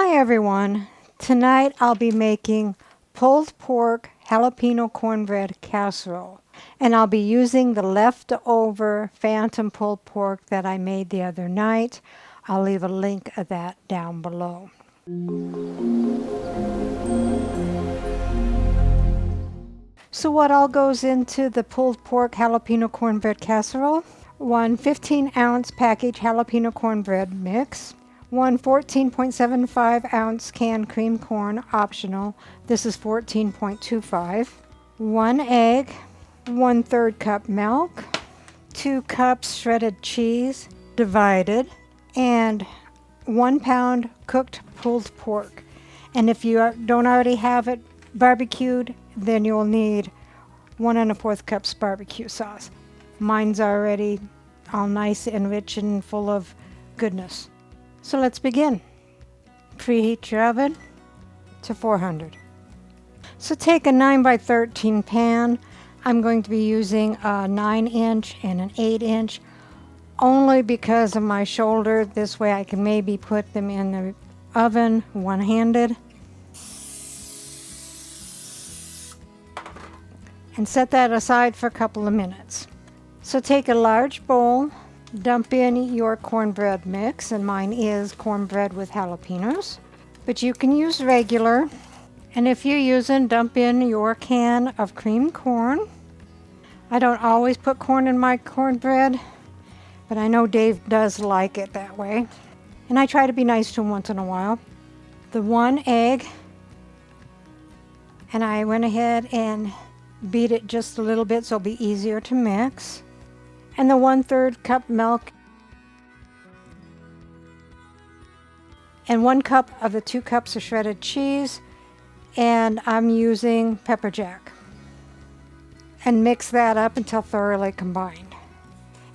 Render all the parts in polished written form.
Hi everyone. Tonight I'll be making pulled pork jalapeno cornbread casserole. And I'll be using the leftover phantom pulled pork that I made the other night. I'll leave a link of that down below. So what all goes into the pulled pork jalapeno cornbread casserole? One 15-ounce package jalapeno cornbread mix. One 14.75-ounce canned cream corn, optional. This is 14.25. One egg. 1/3 cup milk. 2 cups shredded cheese, divided. And 1 pound cooked pulled pork. And if you don't already have it barbecued, then you'll need 1 1/4 cups barbecue sauce. Mine's already all nice and rich and full of goodness. So let's begin. Preheat your oven to 400. So take a 9 by 13 pan. I'm going to be using a 9-inch and an 8-inch only because of my shoulder. This way I can maybe put them in the oven one-handed. And set that aside for a couple of minutes. So take a large bowl, dump in your cornbread mix, and mine is cornbread with jalapenos, but you can use regular. And if you're using, dump in your can of creamed corn. I don't always put corn in my cornbread, but I know Dave does like it that way. And I try to be nice to him once in a while. The 1 egg, and I went ahead and beat it just a little bit so it'll be easier to mix. And the 1/3 cup milk. And 1 cup of the 2 cups of shredded cheese. And I'm using pepper jack. And mix that up until thoroughly combined.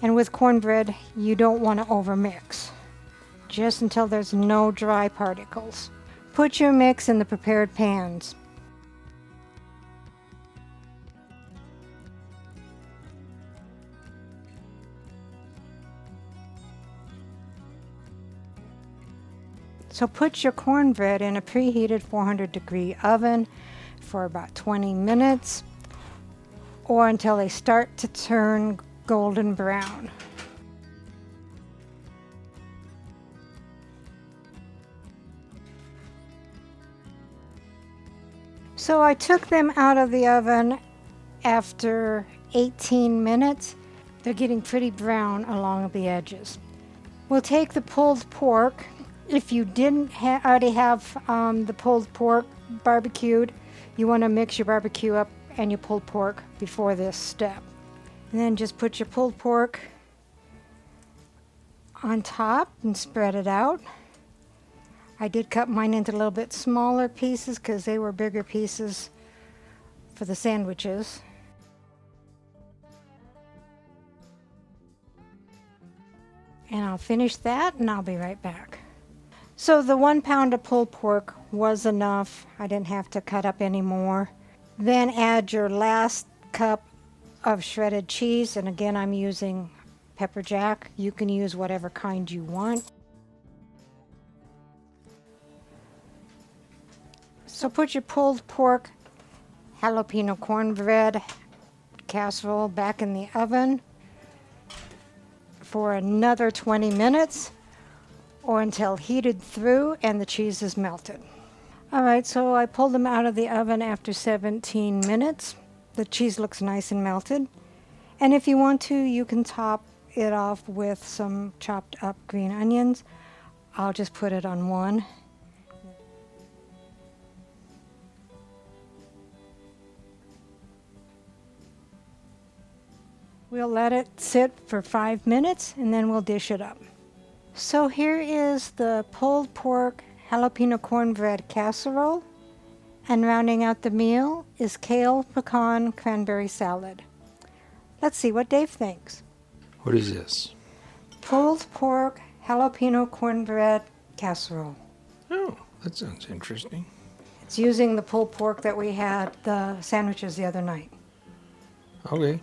And with cornbread, you don't want to overmix. Just until there's no dry particles. Put your mix in the prepared pans. So put your cornbread in a preheated 400-degree oven for about 20 minutes or until they start to turn golden brown. So I took them out of the oven after 18 minutes. They're getting pretty brown along the edges. We'll take the pulled pork. If you didn't already have the pulled pork barbecued, you want to mix your barbecue up and your pulled pork before this step. And then just put your pulled pork on top and spread it out. I did cut mine into a little bit smaller pieces because they were bigger pieces for the sandwiches. And I'll finish that and I'll be right back. So the 1 pound of pulled pork was enough. I didn't have to cut up any more. Then add your last cup of shredded cheese. And again, I'm using pepper jack. You can use whatever kind you want. So put your pulled pork jalapeno cornbread casserole back in the oven for another 20 minutes. Or until heated through and the cheese is melted. All right, so I pulled them out of the oven after 17 minutes. The cheese looks nice and melted. And if you want to, you can top it off with some chopped up green onions. I'll just put it on one. We'll let it sit for 5 minutes and then we'll dish it up. So here is the pulled pork jalapeno cornbread casserole, and rounding out the meal is kale pecan cranberry salad. Let's see what Dave thinks. What is this? Pulled pork jalapeno cornbread casserole. Oh, that sounds interesting. It's using the pulled pork that we had the sandwiches the other night. Okay.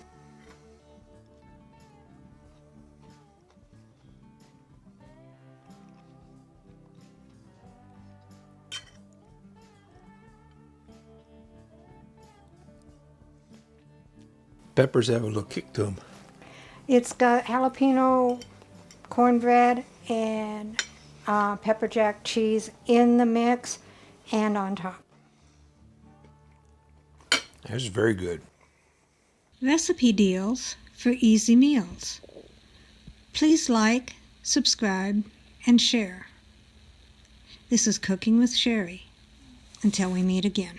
peppers have a little kick to them. It's got jalapeno cornbread and pepper jack cheese in the mix and on top. That's very good. Recipe deals for easy meals. Please like, subscribe, and share. This is Cooking with Sherry. Until we meet again.